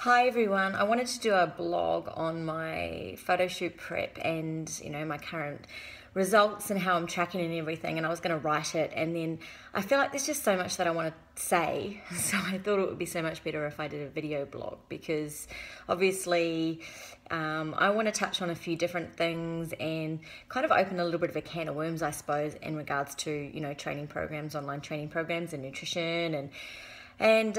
Hi everyone, I wanted to do a blog on my photo shoot prep and my current results and how I'm tracking and everything, and I was going to write it, and then I feel like there's just so much that I want to say, so I thought it would be so much better if I did a video blog, because obviously I want to touch on a few different things and kind of open a little bit of a can of worms, I suppose, in regards to training programs, online training programs and nutrition, and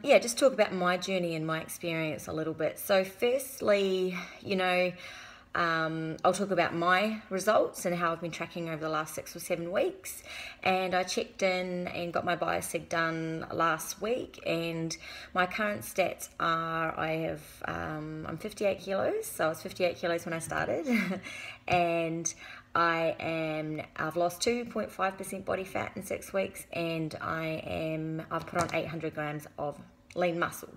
yeah, just talk about my journey and my experience a little bit. So firstly, I'll talk about my results and how I've been tracking over the last 6 or 7 weeks. And I checked in and got my biosig done last week, and my current stats are I'm 58 kilos, so I was 58 kilos when I started, and I've lost 2.5% body fat in 6 weeks, and I've put on 800 grams of lean muscle.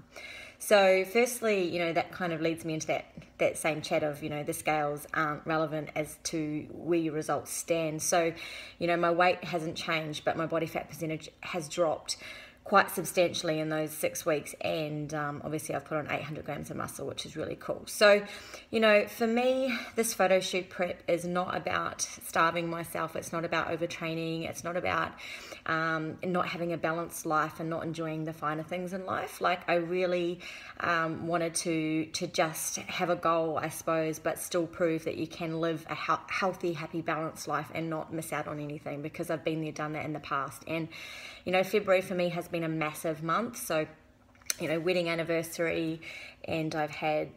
So firstly, that kind of leads me into that same chat of, the scales aren't relevant as to where your results stand. So, my weight hasn't changed, but my body fat percentage has dropped quite substantially in those 6 weeks, and obviously I've put on 800 grams of muscle, which is really cool. So, for me, this photo shoot prep is not about starving myself. It's not about overtraining. It's not about not having a balanced life and not enjoying the finer things in life. Like, I really wanted to just have a goal, I suppose, but still prove that you can live a healthy, happy, balanced life and not miss out on anything, because I've been there, done that in the past. And February for me has been a massive month. So, wedding anniversary, and I've had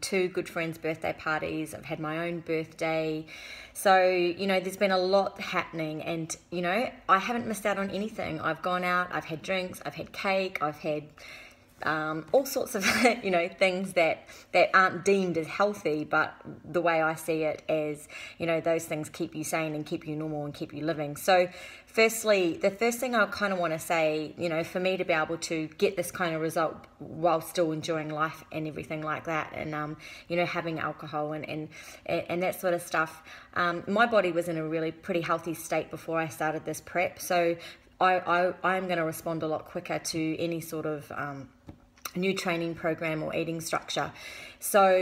2 good friends' birthday parties. I've had my own birthday. So, there's been a lot happening, and, I haven't missed out on anything. I've gone out, I've had drinks, I've had cake, I've had all sorts of things that aren't deemed as healthy, but the way I see it as those things keep you sane and keep you normal and keep you living. So firstly, the first thing I kind of want to say, for me to be able to get this kind of result while still enjoying life and everything like that, and having alcohol and that sort of stuff, my body was in a really pretty healthy state before I started this prep. So I'm going to respond a lot quicker to any sort of new training program or eating structure. So,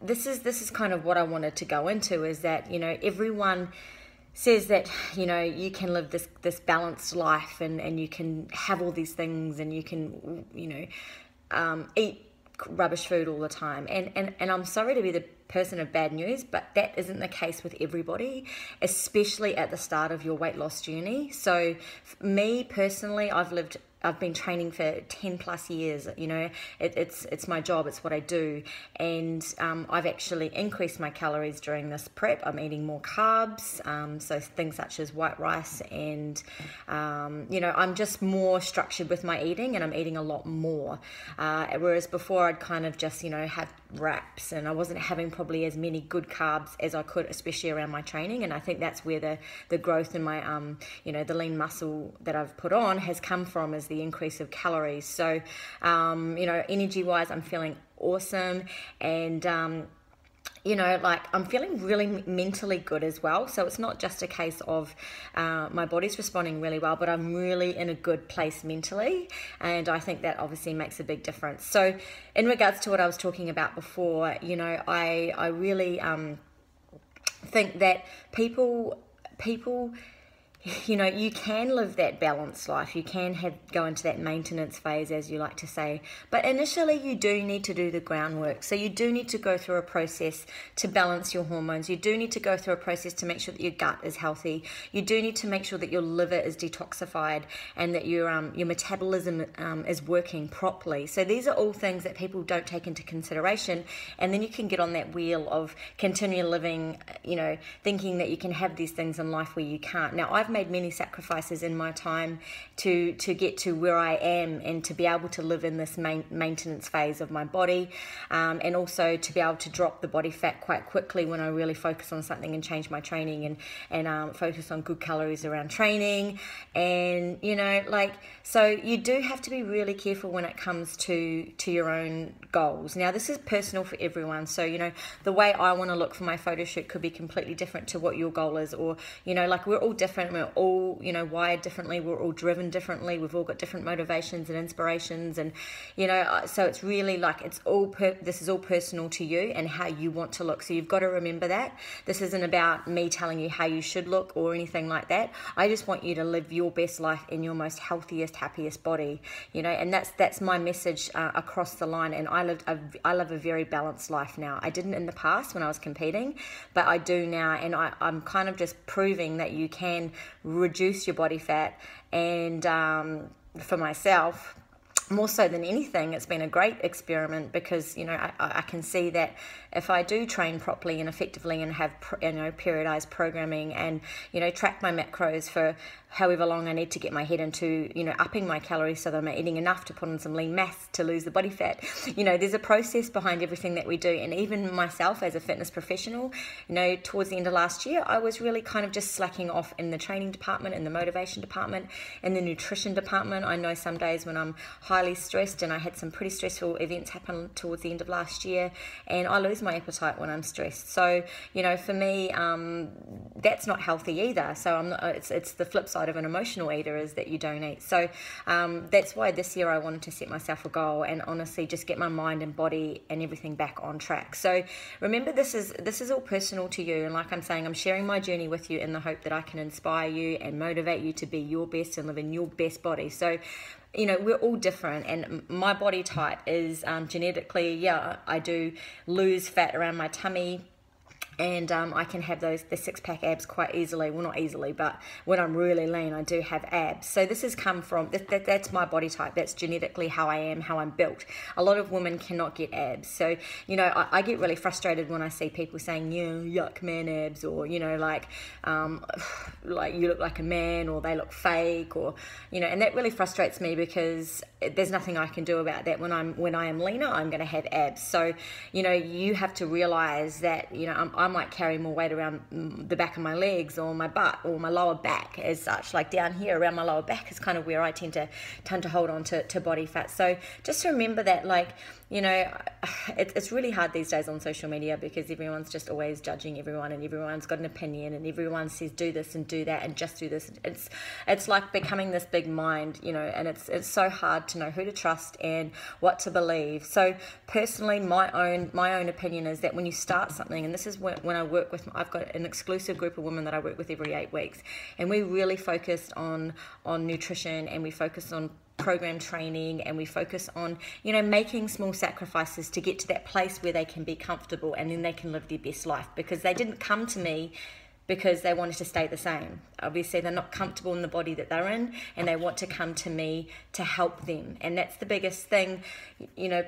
this is kind of what I wanted to go into, is that, everyone says that, you can live this balanced life, and you can have all these things, and you can, eat rubbish food all the time. And I'm sorry to be the person of bad news, but that isn't the case with everybody, especially at the start of your weight loss journey. So me personally, I've been training for 10 plus years. It's my job, it's what I do, and I've actually increased my calories during this prep. I'm eating more carbs, so things such as white rice, and I'm just more structured with my eating, and I'm eating a lot more, whereas before I'd kind of just have wraps, and I wasn't having probably as many good carbs as I could, especially around my training. And I think that's where the growth in my the lean muscle that I've put on has come from, is the increase of calories. So energy wise, I'm feeling awesome, and I'm feeling really mentally good as well. So it's not just a case of my body's responding really well, but I'm really in a good place mentally, and I think that obviously makes a big difference. So in regards to what I was talking about before, I really think that people you can live that balanced life. You can go into that maintenance phase, as you like to say. But initially, you do need to do the groundwork. So you do need to go through a process to balance your hormones. You do need to go through a process to make sure that your gut is healthy. You do need to make sure that your liver is detoxified, and that your metabolism is working properly. So these are all things that people don't take into consideration. And then you can get on that wheel of continual living, thinking that you can have these things in life where you can't. Now, I've made many sacrifices in my time to get to where I am, and to be able to live in this maintenance phase of my body, and also to be able to drop the body fat quite quickly when I really focus on something and change my training, and focus on good calories around training. And so you do have to be really careful when it comes to your own goals. Now, this is personal for everyone, so the way I want to look for my photo shoot could be completely different to what your goal is, or we're all different, we're all, wired differently. We're all driven differently. We've all got different motivations and inspirations, and so it's really like this is all personal to you and how you want to look. So you've got to remember that this isn't about me telling you how you should look or anything like that. I just want you to live your best life in your most healthiest, happiest body, and that's my message across the line. And I live a very balanced life now. I didn't in the past when I was competing, but I do now, and I'm kind of just proving that you can reduce your body fat. And for myself, more so than anything, it's been a great experiment, because I can see that if I do train properly and effectively and have periodized programming and track my macros for however long I need to get my head into upping my calories so that I'm eating enough to put on some lean mass to lose the body fat. There's a process behind everything that we do. And even myself as a fitness professional, towards the end of last year, I was really kind of just slacking off in the training department, in the motivation department, in the nutrition department. I know some days when I'm highly stressed, and I had some pretty stressful events happen towards the end of last year, and I lose my appetite when I'm stressed. So for me, that's not healthy either. So I'm not, it's the flip side of an emotional eater, is that you don't eat. So that's why this year I wanted to set myself a goal and honestly just get my mind and body and everything back on track. So remember, this is all personal to you, and like I'm saying, I'm sharing my journey with you in the hope that I can inspire you and motivate you to be your best and live in your best body. So we're all different, and my body type is genetically, I do lose fat around my tummy, and I can have the six-pack abs quite easily. Well, not easily, but when I'm really lean, I do have abs. So this has come from, that's my body type. That's genetically how I am, how I'm built. A lot of women cannot get abs. So, I get really frustrated when I see people saying, yuck, man abs, or, like you look like a man, or they look fake, or, and that really frustrates me, because there's nothing I can do about that. When I am leaner, I'm going to have abs. So, you have to realize that, I might carry more weight around the back of my legs or my butt or my lower back as such. Like down here around my lower back is kind of where I tend to hold on to body fat. So just remember that, it's really hard these days on social media, because everyone's just always judging everyone, and everyone's got an opinion, and everyone says do this and do that and just do this. It's like becoming this big mind, and it's so hard to know who to trust and what to believe. So personally, my own opinion is that when you start something, and this is when I work with, I've got an exclusive group of women that I work with every 8 weeks, and we really focus on nutrition, and we focus on program training, and we focus on making small sacrifices to get to that place where they can be comfortable, and then they can live their best life, because they didn't come to me because they wanted to stay the same. Obviously, they're not comfortable in the body that they're in, and they want to come to me to help them. And that's the biggest thing,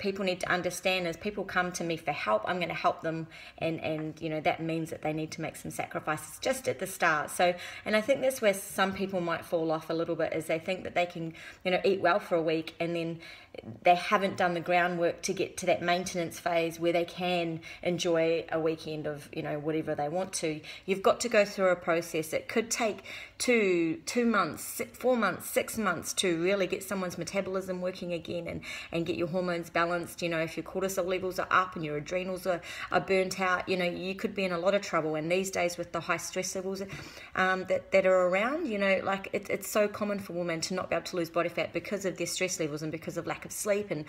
people need to understand, is people come to me for help, I'm going to help them, and that means that they need to make some sacrifices just at the start. So, and I think that's where some people might fall off a little bit, is they think that they can, eat well for a week, and then they haven't done the groundwork to get to that maintenance phase where they can enjoy a weekend of, whatever they want to. You've got to go through a process. It could take 2 months, 4 months, 6 months to really get someone's metabolism working again, and get your hormones balanced. If your cortisol levels are up and your adrenals are burnt out, you could be in a lot of trouble. And these days, with the high stress levels that are around, it's so common for women to not be able to lose body fat because of their stress levels and because of lack of sleep and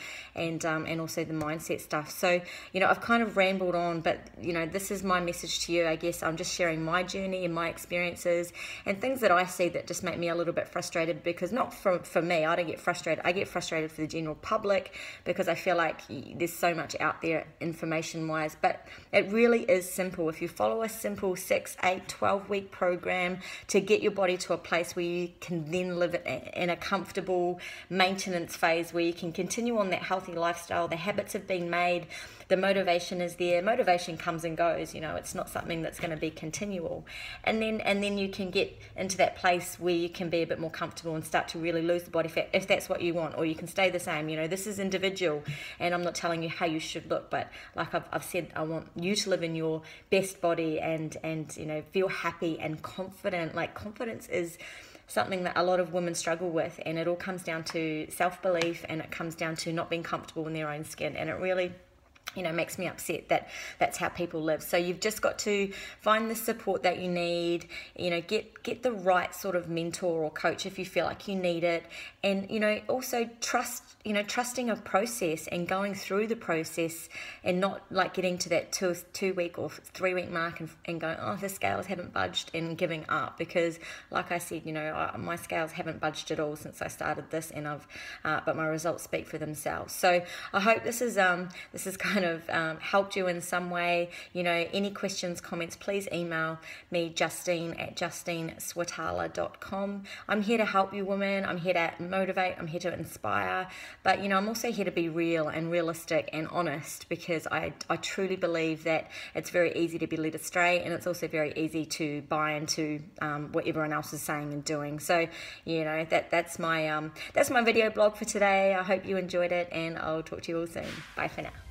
also the mindset stuff. So, I've kind of rambled on, but, this is my message to you. I guess I'm just sharing my journey and my experiences and things that I see that just make me a little bit frustrated, because not for me, I don't get frustrated. I get frustrated for the general public, because I feel like there's so much out there information-wise, but it really is simple. If you follow a simple 6, 8, 12-week program to get your body to a place where you can then live in a comfortable maintenance phase, where you can continue on that healthy lifestyle, the habits have been made, the motivation is there. Motivation comes and goes, it's not something that's going to be continual. And then you can get into that place where you can be a bit more comfortable and start to really lose the body fat, if that's what you want, or you can stay the same. This is individual, and I'm not telling you how you should look, but like I've said, I want you to live in your best body and feel happy and confident. Like, confidence is something that a lot of women struggle with, and it all comes down to self-belief, and it comes down to not being comfortable in their own skin, and it really makes me upset that that's how people live. So you've just got to find the support that you need, get the right sort of mentor or coach if you feel like you need it. And, also trusting a process and going through the process, and not like getting to that 2 week or 3 week mark and going, oh, the scales haven't budged, and giving up. Because like I said, my scales haven't budged at all since I started this, and but my results speak for themselves. So I hope this is kind of helped you in some way. Any questions, comments, please email me, Justine at justineswitalla.com. I'm here to help you women. I'm here to motivate. I'm here to inspire. But, I'm also here to be real and realistic and honest, because I truly believe that it's very easy to be led astray, and it's also very easy to buy into what everyone else is saying and doing. So, that's my video blog for today. I hope you enjoyed it, and I'll talk to you all soon. Bye for now.